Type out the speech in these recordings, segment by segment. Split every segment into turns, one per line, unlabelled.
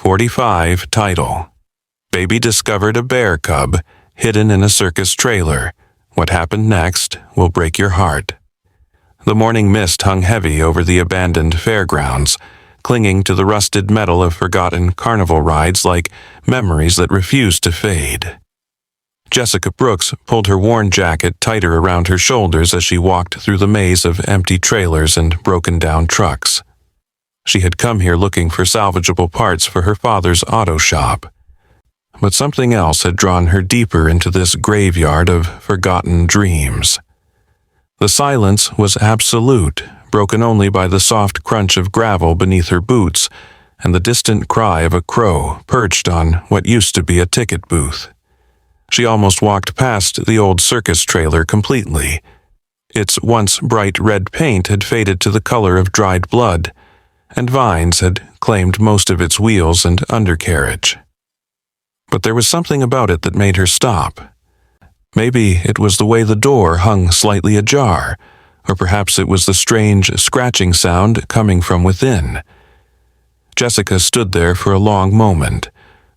45 title. Baby discovered a bear cub hidden in a circus trailer. What happened next will break your heart. The morning mist hung heavy over the abandoned fairgrounds, clinging to the rusted metal of forgotten carnival rides like memories that refused to fade. Jessica Brooks pulled her worn jacket tighter around her shoulders as she walked through the maze of empty trailers and broken-down trucks. She had come here looking for salvageable parts for her father's auto shop. But something else had drawn her deeper into this graveyard of forgotten dreams. The silence was absolute, broken only by the soft crunch of gravel beneath her boots and the distant cry of a crow perched on what used to be a ticket booth. She almost walked past the old circus trailer completely. Its once bright red paint had faded to the color of dried blood, and vines had claimed most of its wheels and undercarriage. But there was something about it that made her stop. Maybe it was the way the door hung slightly ajar, or perhaps it was the strange scratching sound coming from within. Jessica stood there for a long moment,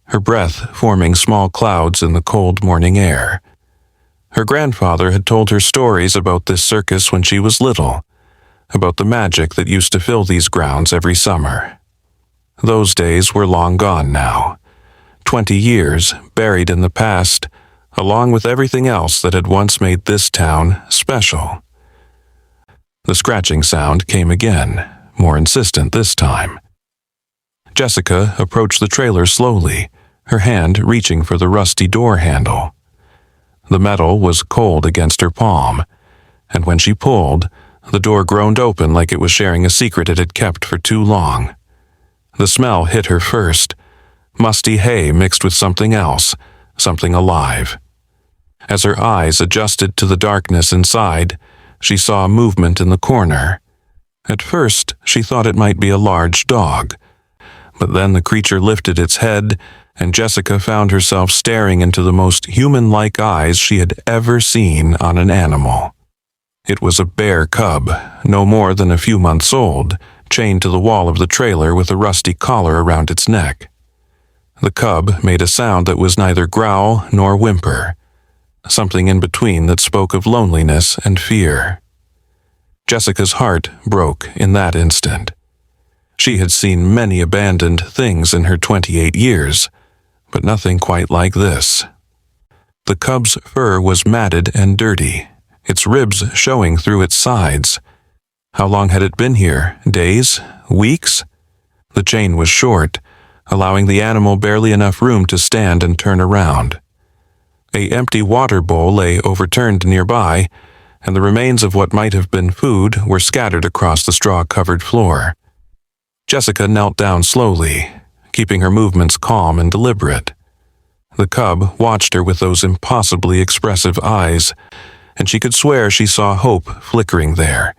her breath forming small clouds in the cold morning air. Her grandfather had told her stories about this circus when she was little, about the magic that used to fill these grounds every summer. Those days were long gone now. 20 years buried in the past, along with everything else that had once made this town special. The scratching sound came again, more insistent this time. Jessica approached the trailer slowly, her hand reaching for the rusty door handle. The metal was cold against her palm, and when she pulled, the door groaned open like it was sharing a secret it had kept for too long. The smell hit her first, musty hay mixed with something else, something alive. As her eyes adjusted to the darkness inside, she saw movement in the corner. At first, she thought it might be a large dog, but then the creature lifted its head, and Jessica found herself staring into the most human-like eyes she had ever seen on an animal. It was a bear cub, no more than a few months old, chained to the wall of the trailer with a rusty collar around its neck. The cub made a sound that was neither growl nor whimper, something in between that spoke of loneliness and fear. Jessica's heart broke in that instant. She had seen many abandoned things in her 28 years, but nothing quite like this. The cub's fur was matted and dirty, its ribs showing through its sides. How long had it been here? Days? Weeks? The chain was short, allowing the animal barely enough room to stand and turn around. An empty water bowl lay overturned nearby, and the remains of what might have been food were scattered across the straw-covered floor. Jessica knelt down slowly, keeping her movements calm and deliberate. The cub watched her with those impossibly expressive eyes, and she could swear she saw hope flickering there.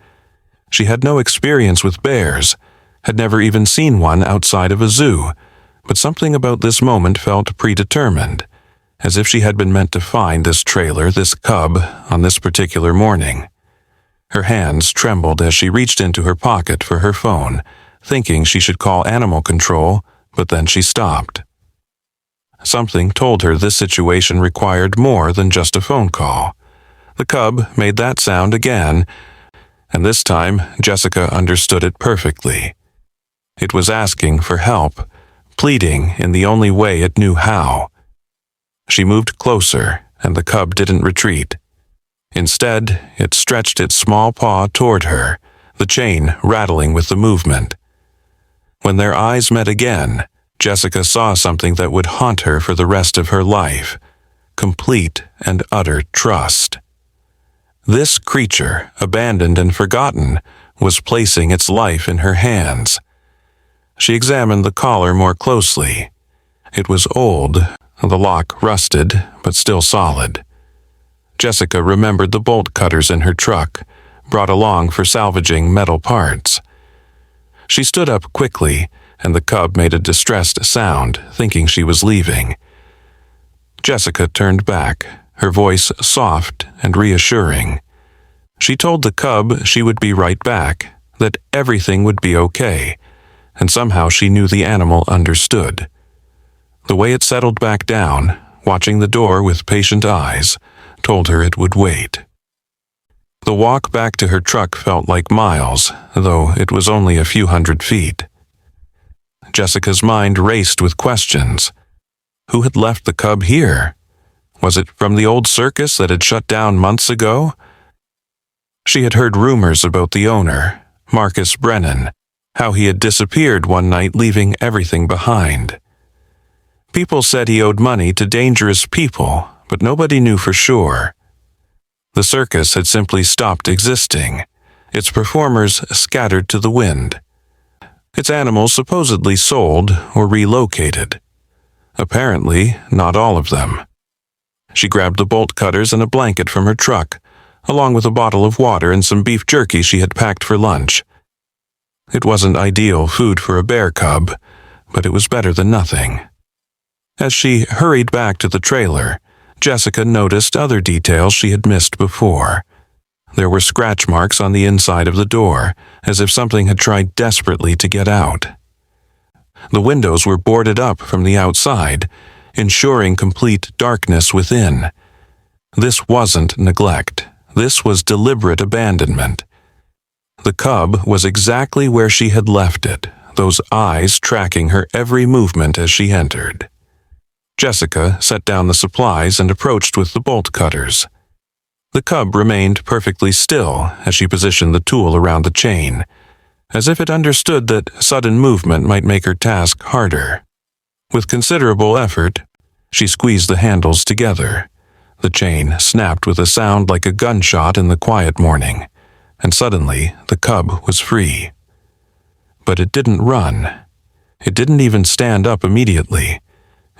She had no experience with bears, had never even seen one outside of a zoo, but something about this moment felt predetermined, as if she had been meant to find this trailer, this cub, on this particular morning. Her hands trembled as she reached into her pocket for her phone, thinking she should call animal control, but then she stopped. Something told her this situation required more than just a phone call. The cub made that sound again, and this time Jessica understood it perfectly. It was asking for help, pleading in the only way it knew how. She moved closer, and the cub didn't retreat. Instead, it stretched its small paw toward her, the chain rattling with the movement. When their eyes met again, Jessica saw something that would haunt her for the rest of her life: complete and utter trust. This creature, abandoned and forgotten, was placing its life in her hands. She examined the collar more closely. It was old, the lock rusted, but still solid. Jessica remembered the bolt cutters in her truck, brought along for salvaging metal parts. She stood up quickly, and the cub made a distressed sound, thinking she was leaving. Jessica turned back, her voice soft and reassuring. She told the cub she would be right back, that everything would be okay, and somehow she knew the animal understood. The way it settled back down, watching the door with patient eyes, told her it would wait. The walk back to her truck felt like miles, though it was only a few hundred feet. Jessica's mind raced with questions. Who had left the cub here? Was it from the old circus that had shut down months ago? She had heard rumors about the owner, Marcus Brennan, how he had disappeared one night leaving everything behind. People said he owed money to dangerous people, but nobody knew for sure. The circus had simply stopped existing, its performers scattered to the wind. Its animals supposedly sold or relocated. Apparently, not all of them. She grabbed the bolt cutters and a blanket from her truck, along with a bottle of water and some beef jerky she had packed for lunch. It wasn't ideal food for a bear cub, but it was better than nothing. As she hurried back to the trailer, Jessica noticed other details she had missed before. There were scratch marks on the inside of the door, as if something had tried desperately to get out. The windows were boarded up from the outside, ensuring complete darkness within. This wasn't neglect. This was deliberate abandonment. The cub was exactly where she had left it, those eyes tracking her every movement as she entered. Jessica set down the supplies and approached with the bolt cutters. The cub remained perfectly still as she positioned the tool around the chain, as if it understood that sudden movement might make her task harder. With considerable effort, she squeezed the handles together. The chain snapped with a sound like a gunshot in the quiet morning, and suddenly the cub was free. But it didn't run. It didn't even stand up immediately.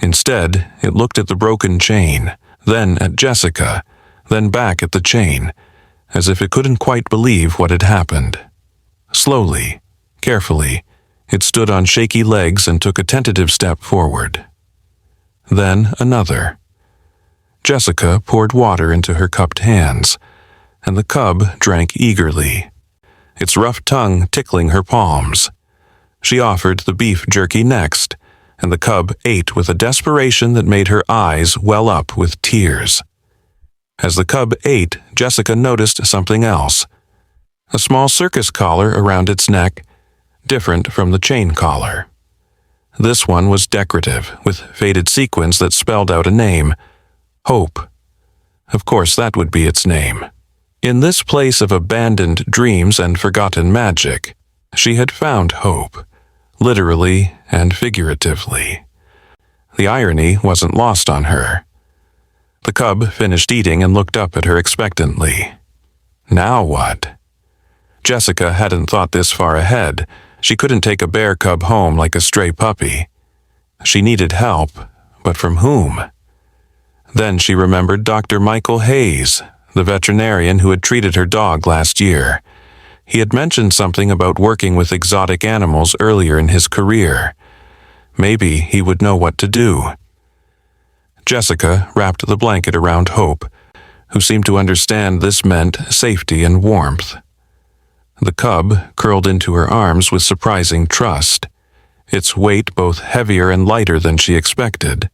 Instead, it looked at the broken chain, then at Jessica, then back at the chain, as if it couldn't quite believe what had happened. Slowly, carefully, it stood on shaky legs and took a tentative step forward. Then another. Jessica poured water into her cupped hands, and the cub drank eagerly, its rough tongue tickling her palms. She offered the beef jerky next, and the cub ate with a desperation that made her eyes well up with tears. As the cub ate, Jessica noticed something else. A small circus collar around its neck, different from the chain collar. This one was decorative, with faded sequins that spelled out a name, Hope. Of course, that would be its name. In this place of abandoned dreams and forgotten magic, she had found hope, literally and figuratively. The irony wasn't lost on her. The cub finished eating and looked up at her expectantly. Now what? Jessica hadn't thought this far ahead. She couldn't take a bear cub home like a stray puppy. She needed help, but from whom? Then she remembered Dr. Michael Hayes, the veterinarian who had treated her dog last year. He had mentioned something about working with exotic animals earlier in his career. Maybe he would know what to do. Jessica wrapped the blanket around Hope, who seemed to understand this meant safety and warmth. The cub curled into her arms with surprising trust, its weight both heavier and lighter than she expected.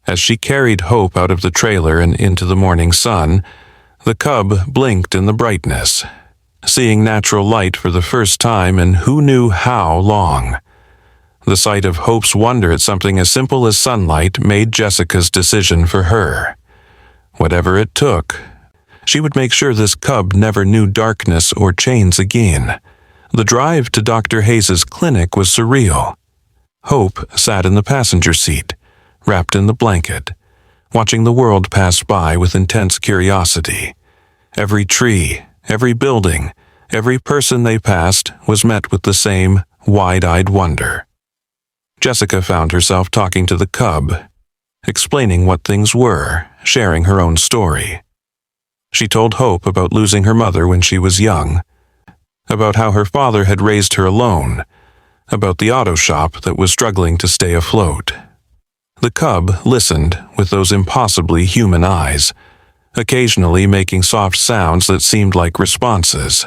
As she carried Hope out of the trailer and into the morning sun, the cub blinked in the brightness, seeing natural light for the first time in who knew how long. The sight of Hope's wonder at something as simple as sunlight made Jessica's decision for her. Whatever it took, she would make sure this cub never knew darkness or chains again. The drive to Dr. Hayes's clinic was surreal. Hope sat in the passenger seat, wrapped in the blanket, watching the world pass by with intense curiosity. Every tree, every building, every person they passed was met with the same wide-eyed wonder. Jessica found herself talking to the cub, explaining what things were, sharing her own story. She told Hope about losing her mother when she was young, about how her father had raised her alone, about the auto shop that was struggling to stay afloat. The cub listened with those impossibly human eyes, occasionally making soft sounds that seemed like responses.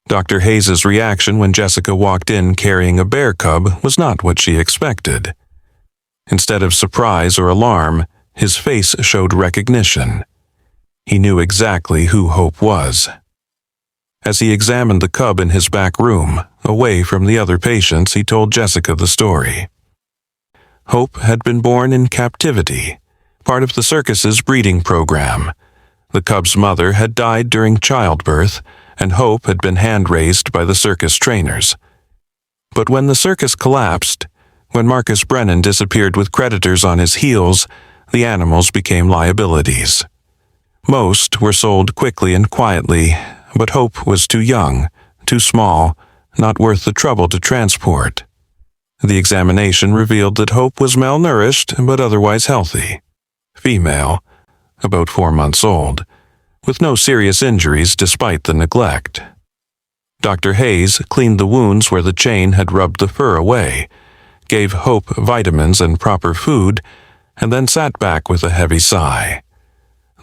Dr. Hayes's reaction when Jessica walked in carrying a bear cub was not what she expected. Instead of surprise or alarm, his face showed recognition. He knew exactly who Hope was. As he examined the cub in his back room, away from the other patients, he told Jessica the story. Hope had been born in captivity, part of the circus's breeding program. The cub's mother had died during childbirth, and Hope had been hand-raised by the circus trainers. But when the circus collapsed, when Marcus Brennan disappeared with creditors on his heels, the animals became liabilities. Most were sold quickly and quietly, but Hope was too young, too small, not worth the trouble to transport. The examination revealed that Hope was malnourished but otherwise healthy. Female, about 4 months old, with no serious injuries despite the neglect. Dr. Hayes cleaned the wounds where the chain had rubbed the fur away, gave Hope vitamins and proper food, and then sat back with a heavy sigh.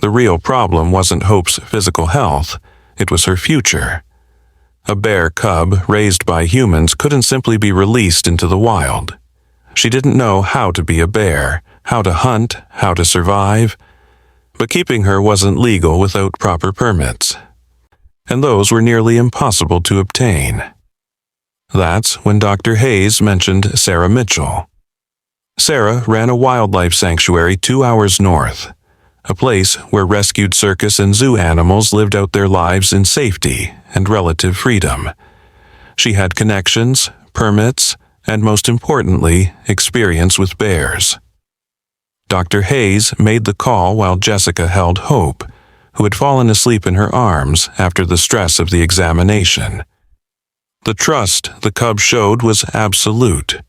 The real problem wasn't Hope's physical health, it was her future. A bear cub raised by humans couldn't simply be released into the wild. She didn't know how to be a bear, how to hunt, how to survive, but keeping her wasn't legal without proper permits, and those were nearly impossible to obtain. That's when Dr. Hayes mentioned Sarah Mitchell. Sarah ran a wildlife sanctuary 2 hours north, a place where rescued circus and zoo animals lived out their lives in safety and relative freedom. She had connections, permits, and most importantly, experience with bears. Dr. Hayes made the call while Jessica held Hope, who had fallen asleep in her arms after the stress of the examination. The trust the cub showed was absolute.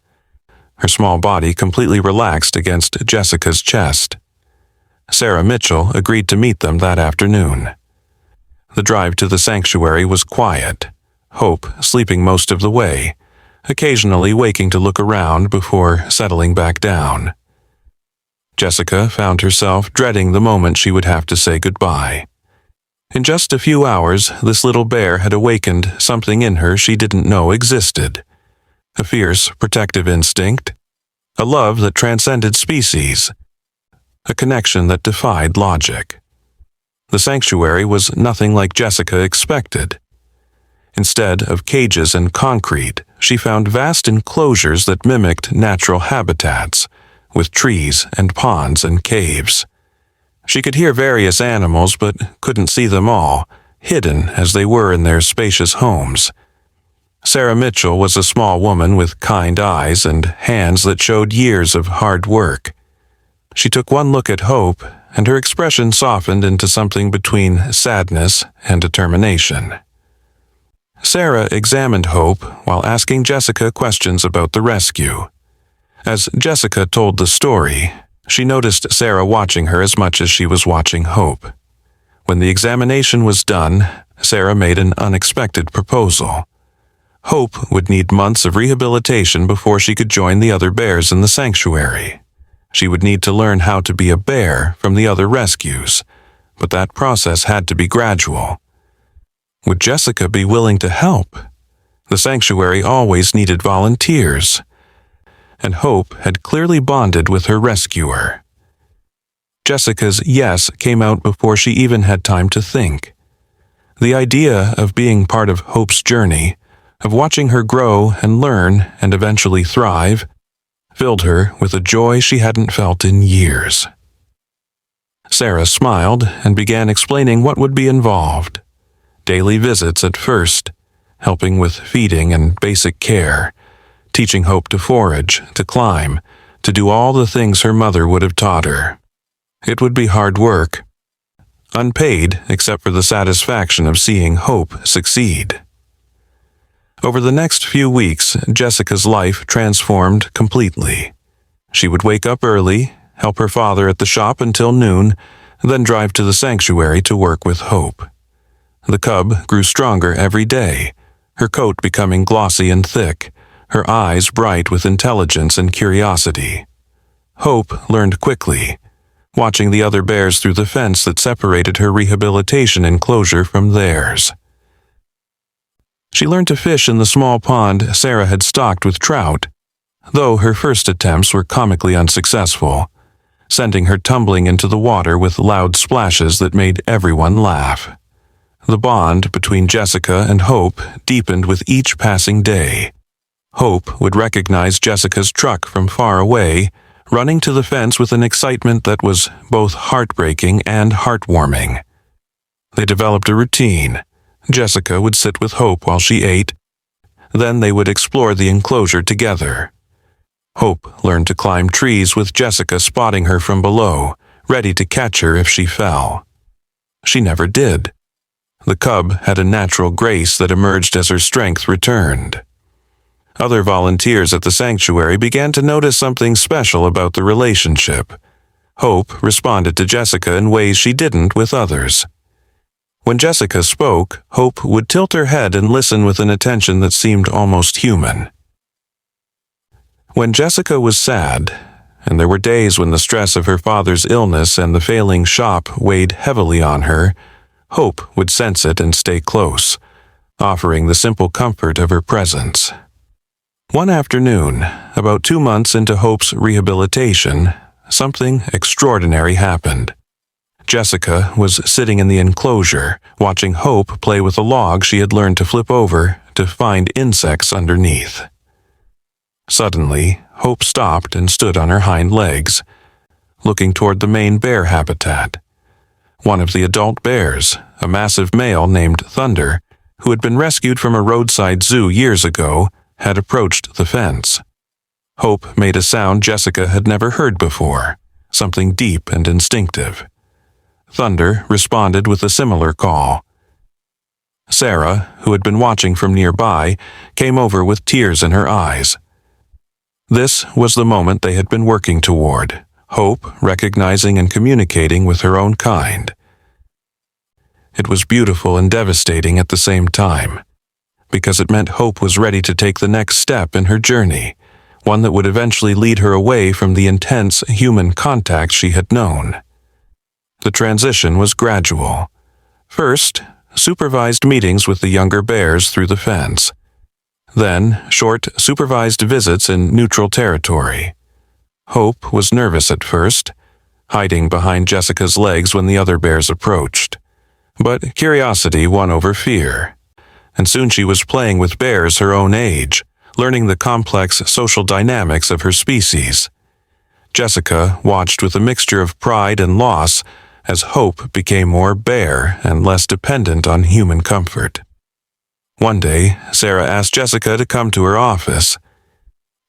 Her small body completely relaxed against Jessica's chest. Sarah Mitchell agreed to meet them that afternoon. The drive to the sanctuary was quiet, Hope sleeping most of the way, occasionally waking to look around before settling back down. Jessica found herself dreading the moment she would have to say goodbye. In just a few hours, this little bear had awakened something in her she didn't know existed. A fierce, protective instinct, a love that transcended species, a connection that defied logic. The sanctuary was nothing like Jessica expected. Instead of cages and concrete, she found vast enclosures that mimicked natural habitats, with trees and ponds and caves. She could hear various animals but couldn't see them all, hidden as they were in their spacious homes. Sarah Mitchell was a small woman with kind eyes and hands that showed years of hard work. She took one look at Hope, and her expression softened into something between sadness and determination. Sarah examined Hope while asking Jessica questions about the rescue. As Jessica told the story, she noticed Sarah watching her as much as she was watching Hope. When the examination was done, Sarah made an unexpected proposal. Hope would need months of rehabilitation before she could join the other bears in the sanctuary. She would need to learn how to be a bear from the other rescues, but that process had to be gradual. Would Jessica be willing to help? The sanctuary always needed volunteers, and Hope had clearly bonded with her rescuer. Jessica's yes came out before she even had time to think. The idea of being part of Hope's journey, of watching her grow and learn and eventually thrive, filled her with a joy she hadn't felt in years. Sarah smiled and began explaining what would be involved. Daily visits at first, helping with feeding and basic care, teaching Hope to forage, to climb, to do all the things her mother would have taught her. It would be hard work, unpaid except for the satisfaction of seeing Hope succeed. Over the next few weeks, Jessica's life transformed completely. She would wake up early, help her father at the shop until noon, then drive to the sanctuary to work with Hope. The cub grew stronger every day, her coat becoming glossy and thick, her eyes bright with intelligence and curiosity. Hope learned quickly, watching the other bears through the fence that separated her rehabilitation enclosure from theirs. She learned to fish in the small pond Sarah had stocked with trout, though her first attempts were comically unsuccessful, sending her tumbling into the water with loud splashes that made everyone laugh. The bond between Jessica and Hope deepened with each passing day. Hope would recognize Jessica's truck from far away, running to the fence with an excitement that was both heartbreaking and heartwarming. They developed a routine. Jessica would sit with Hope while she ate. Then they would explore the enclosure together. Hope learned to climb trees with Jessica spotting her from below, ready to catch her if she fell. She never did. The cub had a natural grace that emerged as her strength returned. Other volunteers at the sanctuary began to notice something special about the relationship. Hope responded to Jessica in ways she didn't with others. When Jessica spoke, Hope would tilt her head and listen with an attention that seemed almost human. When Jessica was sad, and there were days when the stress of her father's illness and the failing shop weighed heavily on her, Hope would sense it and stay close, offering the simple comfort of her presence. One afternoon, about 2 months into Hope's rehabilitation, something extraordinary happened. Jessica was sitting in the enclosure, watching Hope play with a log she had learned to flip over to find insects underneath. Suddenly, Hope stopped and stood on her hind legs, looking toward the main bear habitat. One of the adult bears, a massive male named Thunder, who had been rescued from a roadside zoo years ago, had approached the fence. Hope made a sound Jessica had never heard before, something deep and instinctive. Thunder responded with a similar call. Sarah, who had been watching from nearby, came over with tears in her eyes. This was the moment they had been working toward, Hope recognizing and communicating with her own kind. It was beautiful and devastating at the same time, because it meant Hope was ready to take the next step in her journey, one that would eventually lead her away from the intense human contact she had known. The transition was gradual. First, supervised meetings with the younger bears through the fence. Then, short, supervised visits in neutral territory. Hope was nervous at first, hiding behind Jessica's legs when the other bears approached. But curiosity won over fear, and soon she was playing with bears her own age, learning the complex social dynamics of her species. Jessica watched with a mixture of pride and loss as Hope became more bear and less dependent on human comfort. One day, Sarah asked Jessica to come to her office.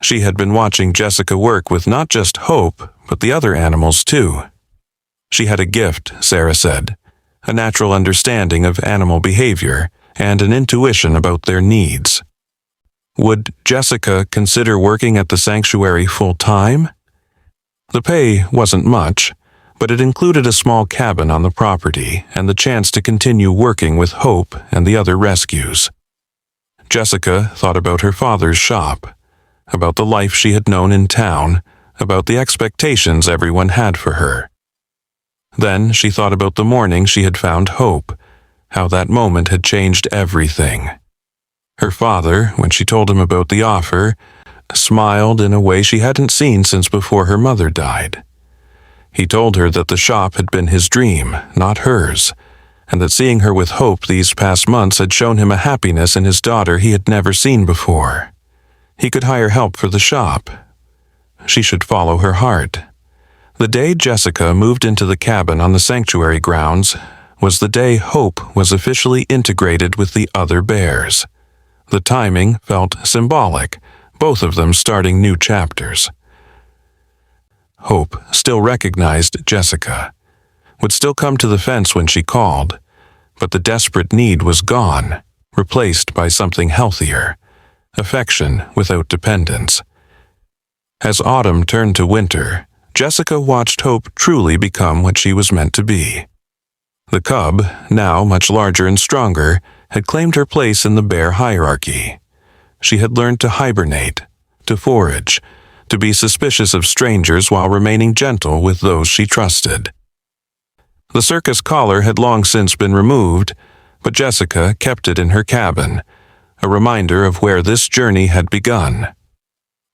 She had been watching Jessica work with not just Hope, but the other animals too. She had a gift, Sarah said, a natural understanding of animal behavior and an intuition about their needs. Would Jessica consider working at the sanctuary full-time? The pay wasn't much, but it included a small cabin on the property and the chance to continue working with Hope and the other rescues. Jessica thought about her father's shop, about the life she had known in town, about the expectations everyone had for her. Then she thought about the morning she had found Hope, how that moment had changed everything. Her father, when she told him about the offer, smiled in a way she hadn't seen since before her mother died. He told her that the shop had been his dream, not hers, and that seeing her with Hope these past months had shown him a happiness in his daughter he had never seen before. He could hire help for the shop. She should follow her heart. The day Jessica moved into the cabin on the sanctuary grounds was the day Hope was officially integrated with the other bears. The timing felt symbolic, both of them starting new chapters. Hope still recognized Jessica, would still come to the fence when she called, but the desperate need was gone, replaced by something healthier, affection without dependence. As autumn turned to winter, Jessica watched Hope truly become what she was meant to be. The cub, now much larger and stronger, had claimed her place in the bear hierarchy. She had learned to hibernate, to forage, to be suspicious of strangers while remaining gentle with those she trusted. The circus collar had long since been removed, but Jessica kept it in her cabin, a reminder of where this journey had begun.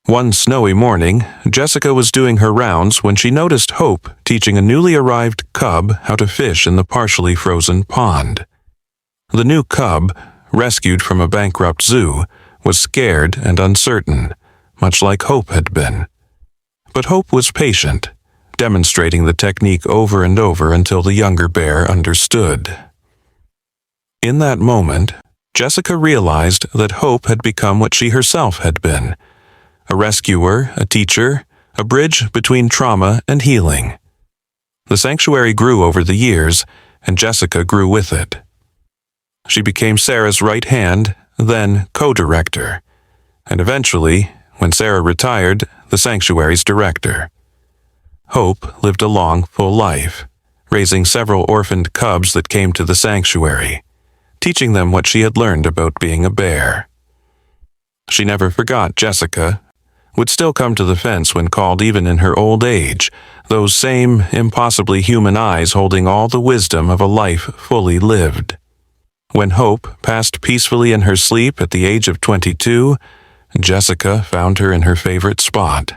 One snowy morning, Jessica was doing her rounds when she noticed Hope teaching a newly arrived cub how to fish in the partially frozen pond. The new cub, rescued from a bankrupt zoo, was scared and uncertain, much like Hope had been. But Hope was patient, demonstrating the technique over and over until the younger bear understood. In that moment, Jessica realized that Hope had become what she herself had been: a rescuer, a teacher, a bridge between trauma and healing. The sanctuary grew over the years, and Jessica grew with it. She became Sarah's right hand, then co-director, and eventually, when Sarah retired, the sanctuary's director. Hope lived a long, full life, raising several orphaned cubs that came to the sanctuary, teaching them what she had learned about being a bear. She never forgot Jessica, would still come to the fence when called even in her old age, those same impossibly human eyes holding all the wisdom of a life fully lived. When Hope passed peacefully in her sleep at the age of 22, Jessica found her in her favorite spot,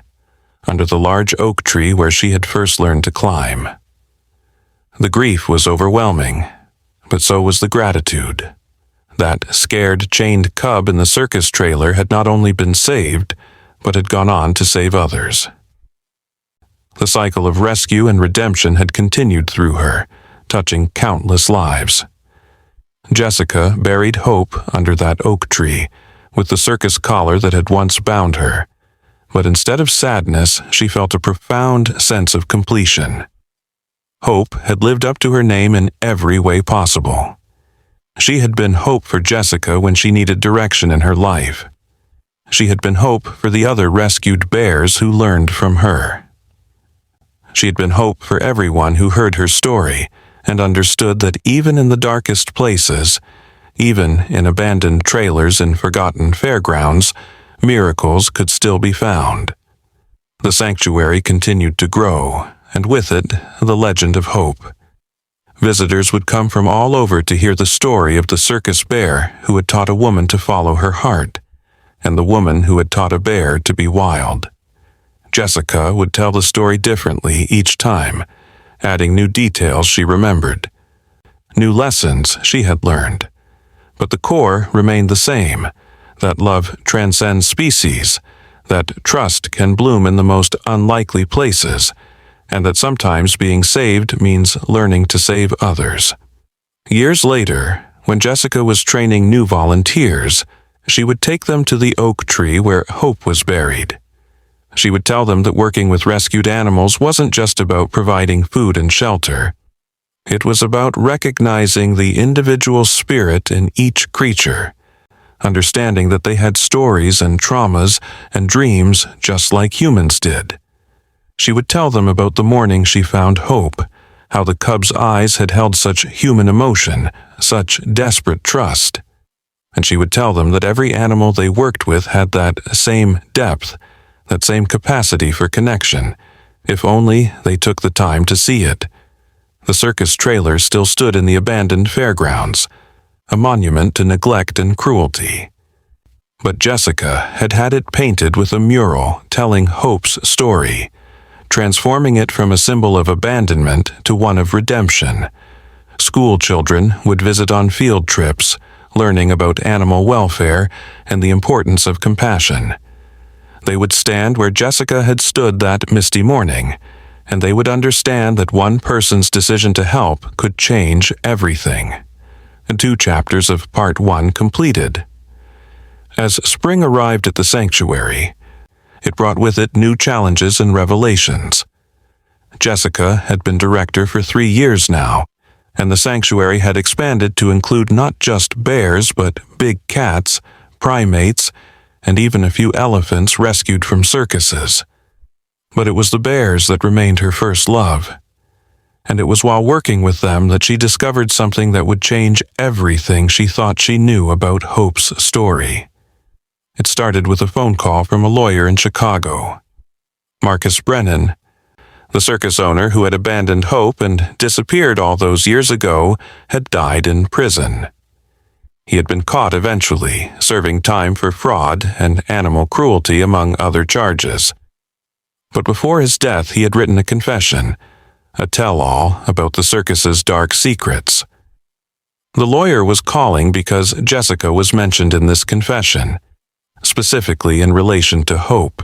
under the large oak tree where she had first learned to climb. The grief was overwhelming, but so was the gratitude. That scared, chained cub in the circus trailer had not only been saved, but had gone on to save others. The cycle of rescue and redemption had continued through her, touching countless lives. Jessica buried Hope under that oak tree, with the circus collar that had once bound her, but instead of sadness, she felt a profound sense of completion. Hope had lived up to her name in every way possible. She had been hope for Jessica when she needed direction in her life. She had been hope for the other rescued bears who learned from her. She had been hope for everyone who heard her story and understood that even in the darkest places, even in abandoned trailers and forgotten fairgrounds, miracles could still be found. The sanctuary continued to grow, and with it, the legend of Hope. Visitors would come from all over to hear the story of the circus bear who had taught a woman to follow her heart, and the woman who had taught a bear to be wild. Jessica would tell the story differently each time, adding new details she remembered, new lessons she had learned. But the core remained the same, that love transcends species, that trust can bloom in the most unlikely places, and that sometimes being saved means learning to save others. Years later, when Jessica was training new volunteers, she would take them to the oak tree where Hope was buried. She would tell them that working with rescued animals wasn't just about providing food and shelter. It was about recognizing the individual spirit in each creature, understanding that they had stories and traumas and dreams just like humans did. She would tell them about the morning she found Hope, how the cub's eyes had held such human emotion, such desperate trust. And she would tell them that every animal they worked with had that same depth, that same capacity for connection, if only they took the time to see it. The circus trailer still stood in the abandoned fairgrounds, a monument to neglect and cruelty. But Jessica had had it painted with a mural telling Hope's story, transforming it from a symbol of abandonment to one of redemption. School children would visit on field trips, learning about animal welfare and the importance of compassion. They would stand where Jessica had stood that misty morning, and they would understand that one person's decision to help could change everything. 2 chapters of Part 1 completed. As spring arrived at the sanctuary, it brought with it new challenges and revelations. Jessica had been director for 3 years now, and the sanctuary had expanded to include not just bears but big cats, primates, and even a few elephants rescued from circuses. But it was the bears that remained her first love. And it was while working with them that she discovered something that would change everything she thought she knew about Hope's story. It started with a phone call from a lawyer in Chicago. Marcus Brennan, the circus owner who had abandoned Hope and disappeared all those years ago, had died in prison. He had been caught eventually, serving time for fraud and animal cruelty among other charges. But before his death, he had written a confession, a tell-all about the circus's dark secrets. The lawyer was calling because Jessica was mentioned in this confession, specifically in relation to Hope.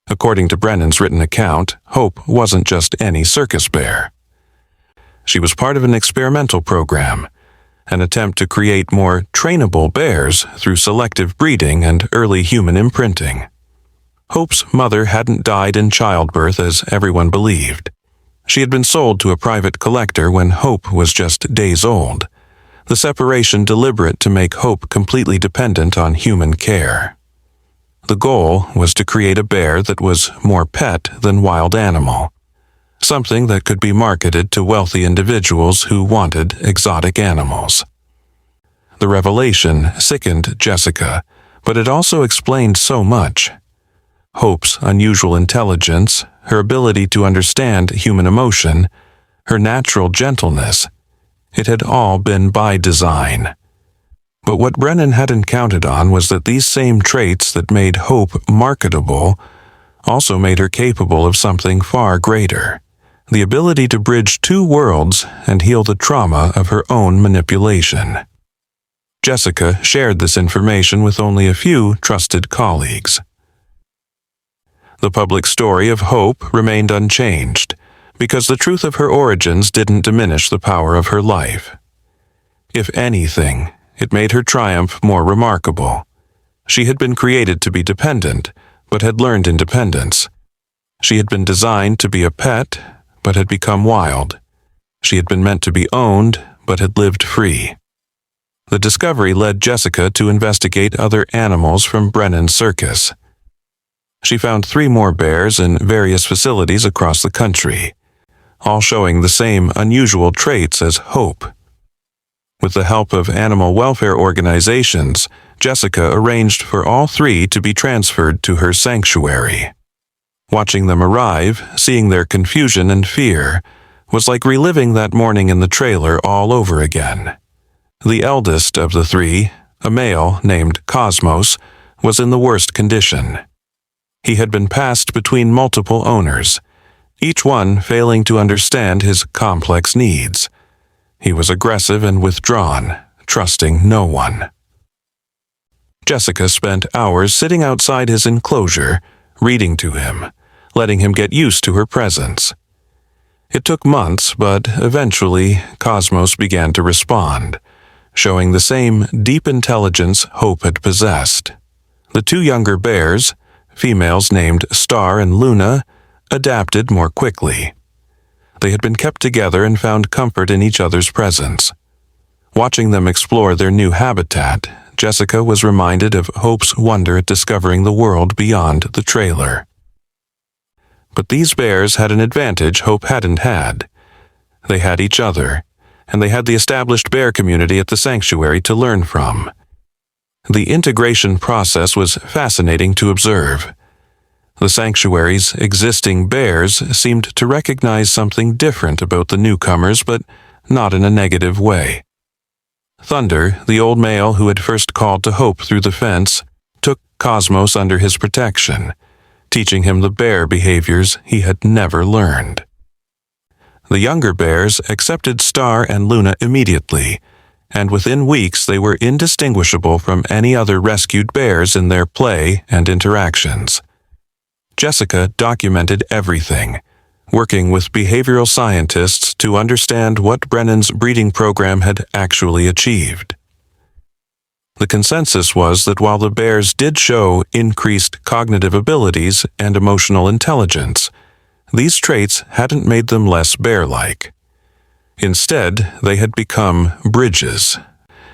According to Brennan's written account, Hope wasn't just any circus bear. She was part of an experimental program, an attempt to create more trainable bears through selective breeding and early human imprinting. Hope's mother hadn't died in childbirth as everyone believed. She had been sold to a private collector when Hope was just days old, the separation deliberate to make Hope completely dependent on human care. The goal was to create a bear that was more pet than wild animal, something that could be marketed to wealthy individuals who wanted exotic animals. The revelation sickened Jessica, but it also explained so much. Hope's unusual intelligence, her ability to understand human emotion, her natural gentleness, it had all been by design. But what Brennan hadn't counted on was that these same traits that made Hope marketable also made her capable of something far greater, the ability to bridge two worlds and heal the trauma of her own manipulation. Jessica shared this information with only a few trusted colleagues. The public story of Hope remained unchanged, because the truth of her origins didn't diminish the power of her life. If anything, it made her triumph more remarkable. She had been created to be dependent, but had learned independence. She had been designed to be a pet, but had become wild. She had been meant to be owned, but had lived free. The discovery led Jessica to investigate other animals from Brennan's circus. She found 3 more bears in various facilities across the country, all showing the same unusual traits as Hope. With the help of animal welfare organizations, Jessica arranged for all 3 to be transferred to her sanctuary. Watching them arrive, seeing their confusion and fear, was like reliving that morning in the trailer all over again. The eldest of the 3, a male named Cosmos, was in the worst condition. He had been passed between multiple owners, each one failing to understand his complex needs. He was aggressive and withdrawn, trusting no one. Jessica spent hours sitting outside his enclosure, reading to him, letting him get used to her presence. It took months, but eventually Cosmos began to respond, showing the same deep intelligence Hope had possessed. The 2 younger bears, females named Star and Luna, adapted more quickly. They had been kept together and found comfort in each other's presence. Watching them explore their new habitat, Jessica was reminded of Hope's wonder at discovering the world beyond the trailer. But these bears had an advantage Hope hadn't had. They had each other, and they had the established bear community at the sanctuary to learn from. The integration process was fascinating to observe. The sanctuary's existing bears seemed to recognize something different about the newcomers, but not in a negative way. Thunder, the old male who had first called to Hope through the fence, took Cosmos under his protection, teaching him the bear behaviors he had never learned. The younger bears accepted Star and Luna immediately, and within weeks they were indistinguishable from any other rescued bears in their play and interactions. Jessica documented everything, working with behavioral scientists to understand what Brennan's breeding program had actually achieved. The consensus was that while the bears did show increased cognitive abilities and emotional intelligence, these traits hadn't made them less bear-like. Instead, they had become bridges,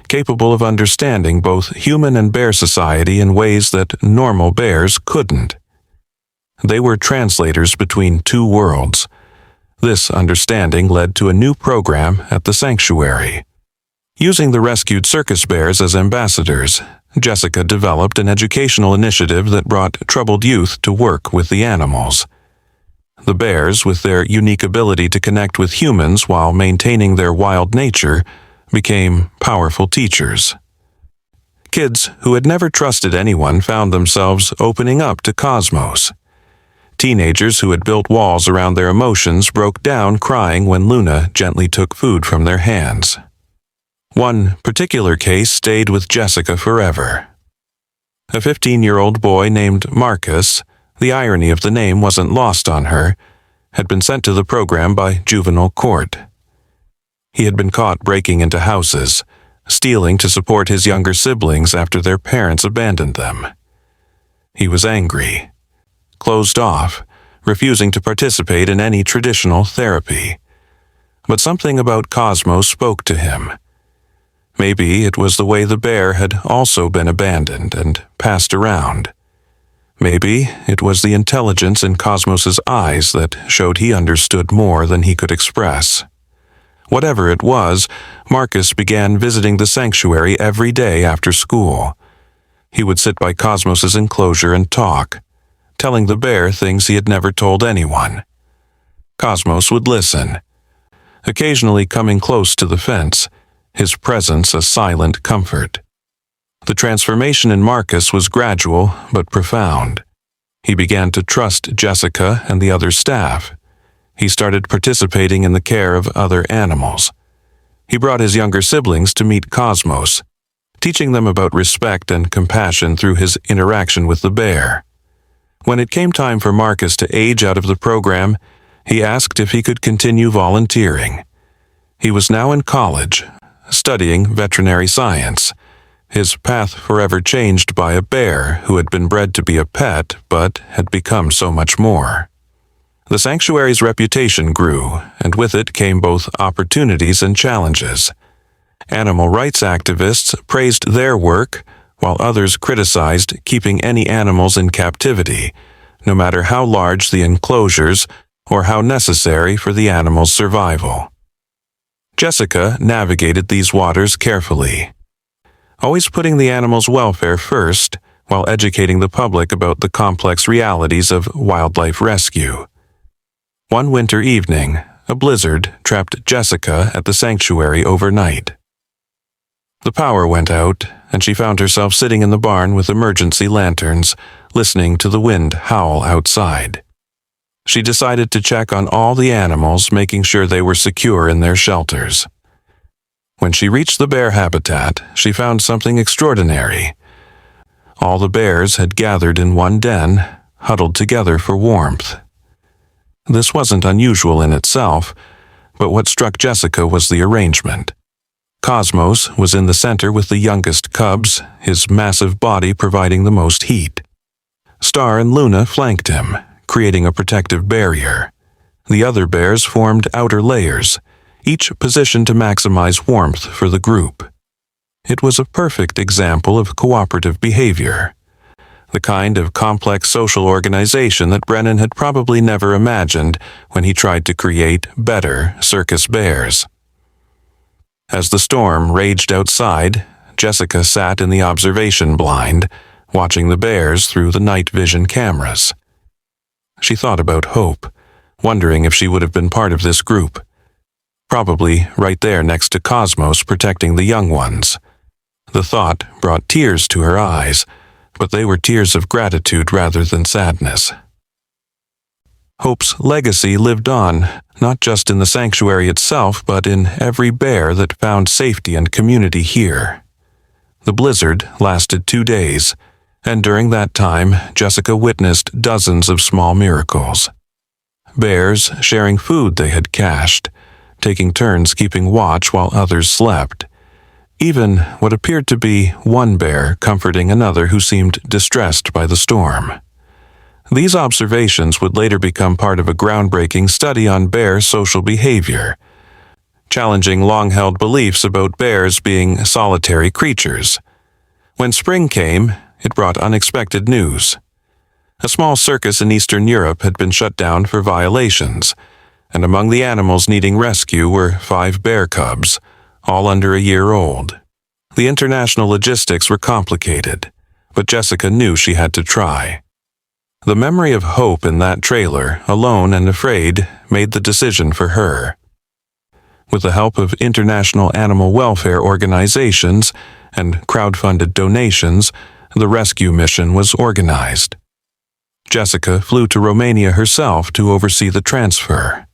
capable of understanding both human and bear society in ways that normal bears couldn't. They were translators between 2 worlds. This understanding led to a new program at the sanctuary. Using the rescued circus bears as ambassadors, Jessica developed an educational initiative that brought troubled youth to work with the animals. The bears, with their unique ability to connect with humans while maintaining their wild nature, became powerful teachers. Kids who had never trusted anyone found themselves opening up to Cosmos. Teenagers who had built walls around their emotions broke down crying when Luna gently took food from their hands. One particular case stayed with Jessica forever. A 15-year-old boy named Marcus, the irony of the name wasn't lost on her, had been sent to the program by juvenile court. He had been caught breaking into houses, stealing to support his younger siblings after their parents abandoned them. He was angry, closed off, refusing to participate in any traditional therapy. But something about Cosmos spoke to him. Maybe it was the way the bear had also been abandoned and passed around. Maybe it was the intelligence in Cosmos's eyes that showed he understood more than he could express. Whatever it was, Marcus began visiting the sanctuary every day after school. He would sit by Cosmos's enclosure and talk, telling the bear things he had never told anyone. Cosmos would listen, occasionally coming close to the fence, his presence a silent comfort. The transformation in Marcus was gradual but profound. He began to trust Jessica and the other staff. He started participating in the care of other animals. He brought his younger siblings to meet Cosmos, teaching them about respect and compassion through his interaction with the bear. When it came time for Marcus to age out of the program, he asked if he could continue volunteering. He was now in college, studying veterinary science, his path forever changed by a bear who had been bred to be a pet but had become so much more. The sanctuary's reputation grew, and with it came both opportunities and challenges. Animal rights activists praised their work, while others criticized keeping any animals in captivity, no matter how large the enclosures or how necessary for the animal's survival. Jessica navigated these waters carefully, always putting the animal's welfare first while educating the public about the complex realities of wildlife rescue. One winter evening, a blizzard trapped Jessica at the sanctuary overnight. The power went out, and she found herself sitting in the barn with emergency lanterns, listening to the wind howl outside. She decided to check on all the animals, making sure they were secure in their shelters. When she reached the bear habitat, she found something extraordinary. All the bears had gathered in one den, huddled together for warmth. This wasn't unusual in itself, but what struck Jessica was the arrangement. Cosmos was in the center with the youngest cubs, his massive body providing the most heat. Star and Luna flanked him, creating a protective barrier. The other bears formed outer layers, each positioned to maximize warmth for the group. It was a perfect example of cooperative behavior, the kind of complex social organization that Brennan had probably never imagined when he tried to create better circus bears. As the storm raged outside, Jessica sat in the observation blind, watching the bears through the night vision cameras. She thought about Hope, wondering if she would have been part of this group. Probably right there next to Cosmos protecting the young ones. The thought brought tears to her eyes, but they were tears of gratitude rather than sadness. Hope's legacy lived on, not just in the sanctuary itself, but in every bear that found safety and community here. The blizzard lasted 2 days, and during that time, Jessica witnessed dozens of small miracles. Bears sharing food they had cached, taking turns keeping watch while others slept. Even what appeared to be one bear comforting another who seemed distressed by the storm. These observations would later become part of a groundbreaking study on bear social behavior, challenging long-held beliefs about bears being solitary creatures. When spring came, it brought unexpected news. A small circus in Eastern Europe had been shut down for violations, and among the animals needing rescue were 5 bear cubs, all under a year old. The international logistics were complicated, but Jessica knew she had to try. The memory of Hope in that trailer, alone and afraid, made the decision for her. With the help of international animal welfare organizations and crowd-funded donations, the rescue mission was organized. Jessica flew to Romania herself to oversee the transfer.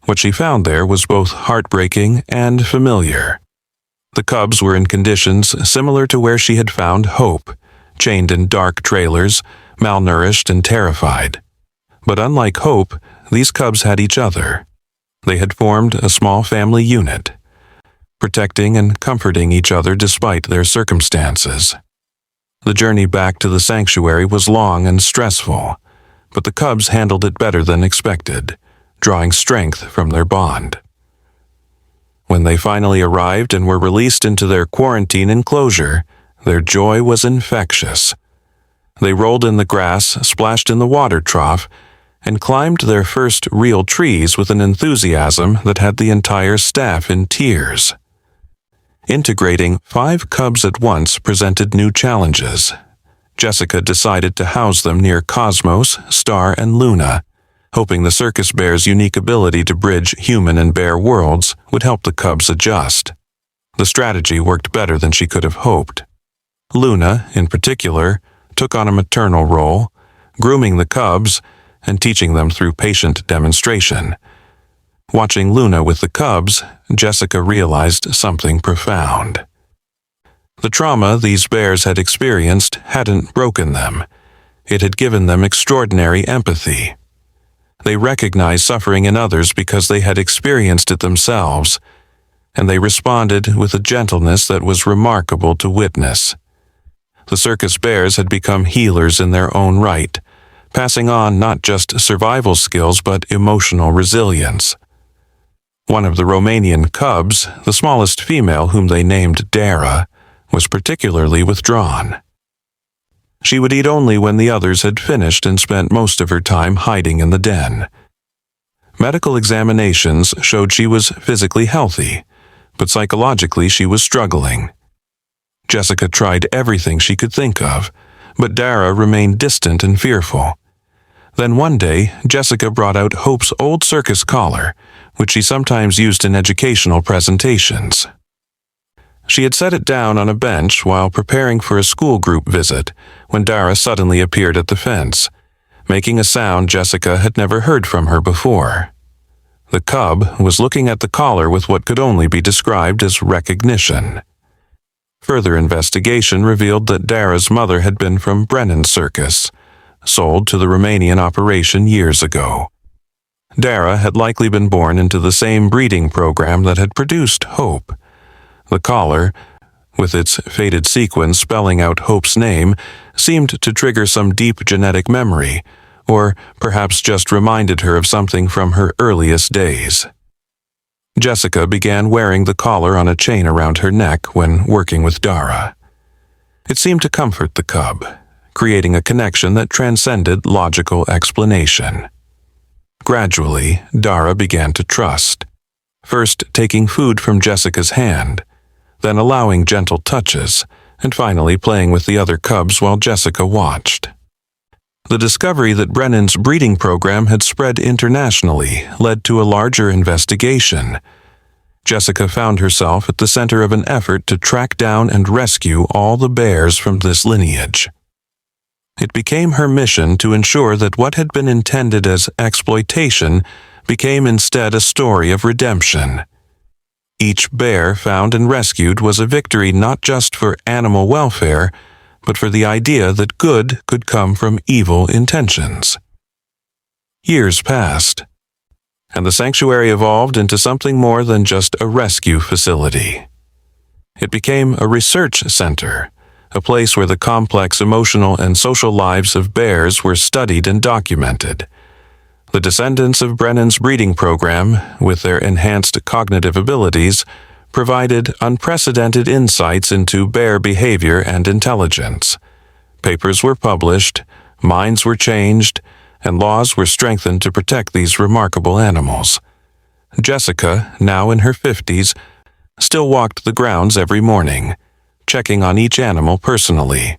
What she found there was both heartbreaking and familiar. The cubs were in conditions similar to where she had found Hope, chained in dark trailers, malnourished and terrified. But unlike Hope, these cubs had each other. They had formed a small family unit, protecting and comforting each other despite their circumstances. The journey back to the sanctuary was long and stressful, but the cubs handled it better than expected, drawing strength from their bond. When they finally arrived and were released into their quarantine enclosure, their joy was infectious. They rolled in the grass, splashed in the water trough, and climbed their first real trees with an enthusiasm that had the entire staff in tears. Integrating 5 cubs at once presented new challenges. Jessica decided to house them near Cosmos, Star, and Luna, hoping the circus bear's unique ability to bridge human and bear worlds would help the cubs adjust. The strategy worked better than she could have hoped. Luna, in particular, took on a maternal role, grooming the cubs and teaching them through patient demonstration. Watching Luna with the cubs, Jessica realized something profound. The trauma these bears had experienced hadn't broken them. It had given them extraordinary empathy. They recognized suffering in others because they had experienced it themselves, and they responded with a gentleness that was remarkable to witness. The circus bears had become healers in their own right, passing on not just survival skills but emotional resilience. One of the Romanian cubs, the smallest female whom they named Dara, was particularly withdrawn. She would eat only when the others had finished and spent most of her time hiding in the den. Medical examinations showed she was physically healthy, but psychologically she was struggling. Jessica tried everything she could think of, but Dara remained distant and fearful. Then one day, Jessica brought out Hope's old circus collar, which she sometimes used in educational presentations. She had set it down on a bench while preparing for a school group visit when Dara suddenly appeared at the fence, making a sound Jessica had never heard from her before. The cub was looking at the collar with what could only be described as recognition. Further investigation revealed that Dara's mother had been from Brennan's Circus, sold to the Romanian operation years ago. Dara had likely been born into the same breeding program that had produced Hope. The collar, with its faded sequins spelling out Hope's name, seemed to trigger some deep genetic memory, or perhaps just reminded her of something from her earliest days. Jessica began wearing the collar on a chain around her neck when working with Dara. It seemed to comfort the cub, creating a connection that transcended logical explanation. Gradually, Dara began to trust, first taking food from Jessica's hand, then allowing gentle touches, and finally playing with the other cubs while Jessica watched. The discovery that Brennan's breeding program had spread internationally led to a larger investigation. Jessica found herself at the center of an effort to track down and rescue all the bears from this lineage. It became her mission to ensure that what had been intended as exploitation became instead a story of redemption. Each bear found and rescued was a victory not just for animal welfare, but for the idea that good could come from evil intentions. Years passed, and the sanctuary evolved into something more than just a rescue facility. It became a research center, a place where the complex emotional and social lives of bears were studied and documented. The descendants of Brennan's breeding program, with their enhanced cognitive abilities, provided unprecedented insights into bear behavior and intelligence. Papers were published, minds were changed, and laws were strengthened to protect these remarkable animals. Jessica, now in her 50s, still walked the grounds every morning, checking on each animal personally.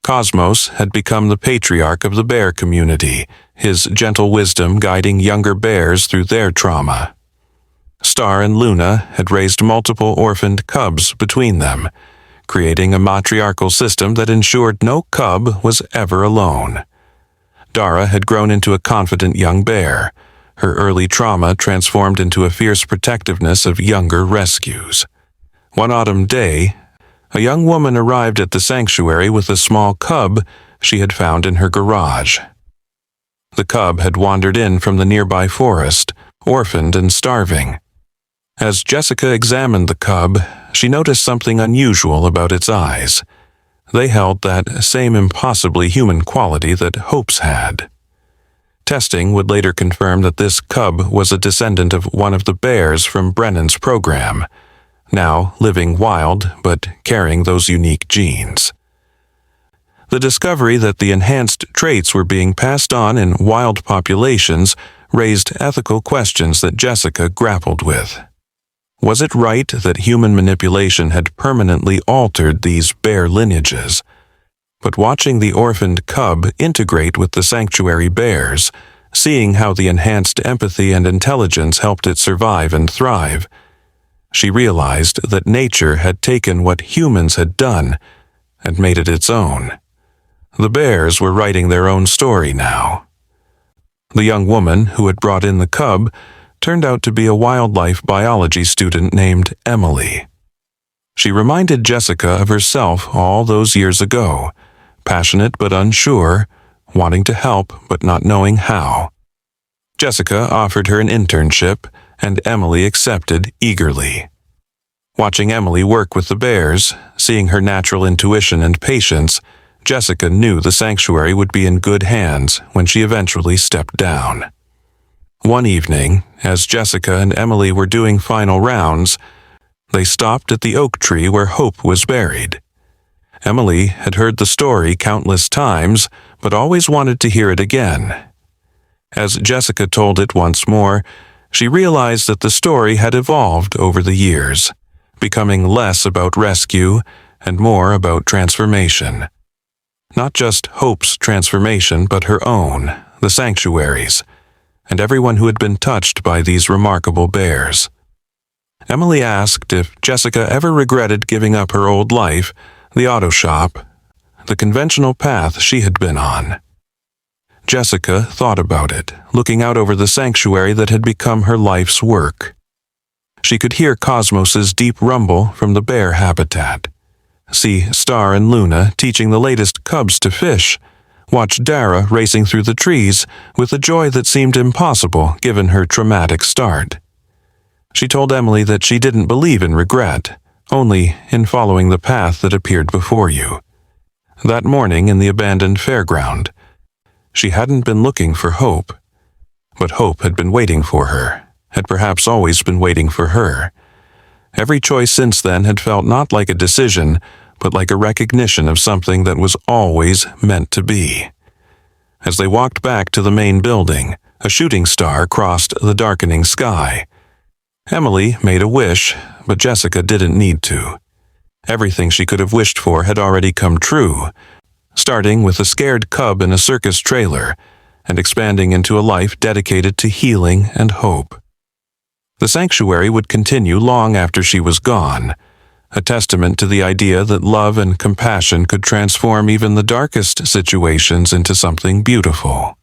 Cosmos had become the patriarch of the bear community, his gentle wisdom guiding younger bears through their trauma. Star and Luna had raised multiple orphaned cubs between them, creating a matriarchal system that ensured no cub was ever alone. Dara had grown into a confident young bear, her early trauma transformed into a fierce protectiveness of younger rescues. One autumn day, a young woman arrived at the sanctuary with a small cub she had found in her garage. The cub had wandered in from the nearby forest, orphaned and starving. As Jessica examined the cub, she noticed something unusual about its eyes. They held that same impossibly human quality that Hope's had. Testing would later confirm that this cub was a descendant of one of the bears from Brennan's program, now living wild but carrying those unique genes. The discovery that the enhanced traits were being passed on in wild populations raised ethical questions that Jessica grappled with. Was it right that human manipulation had permanently altered these bear lineages? But watching the orphaned cub integrate with the sanctuary bears, seeing how the enhanced empathy and intelligence helped it survive and thrive, she realized that nature had taken what humans had done and made it its own. The bears were writing their own story now. The young woman who had brought in the cub turned out to be a wildlife biology student named Emily. She reminded Jessica of herself all those years ago, passionate but unsure, wanting to help but not knowing how. Jessica offered her an internship, and Emily accepted eagerly. Watching Emily work with the bears, seeing her natural intuition and patience, Jessica knew the sanctuary would be in good hands when she eventually stepped down. One evening, as Jessica and Emily were doing final rounds, they stopped at the oak tree where Hope was buried. Emily had heard the story countless times, but always wanted to hear it again. As Jessica told it once more, she realized that the story had evolved over the years, becoming less about rescue and more about transformation. Not just Hope's transformation, but her own, the sanctuary's, and everyone who had been touched by these remarkable bears. Emily asked if Jessica ever regretted giving up her old life, the auto shop, the conventional path she had been on. Jessica thought about it, looking out over the sanctuary that had become her life's work. She could hear Cosmos's deep rumble from the bear habitat, see Star and Luna teaching the latest cubs to fish, watch Dara racing through the trees with a joy that seemed impossible given her traumatic start. She told Emily that she didn't believe in regret, only in following the path that appeared before you. That morning in the abandoned fairground, she hadn't been looking for Hope, but Hope had been waiting for her, had perhaps always been waiting for her. Every choice since then had felt not like a decision, but like a recognition of something that was always meant to be. As they walked back to the main building, a shooting star crossed the darkening sky. Emily made a wish, but Jessica didn't need to. Everything she could have wished for had already come true, starting with a scared cub in a circus trailer and expanding into a life dedicated to healing and hope. The sanctuary would continue long after she was gone, a testament to the idea that love and compassion could transform even the darkest situations into something beautiful.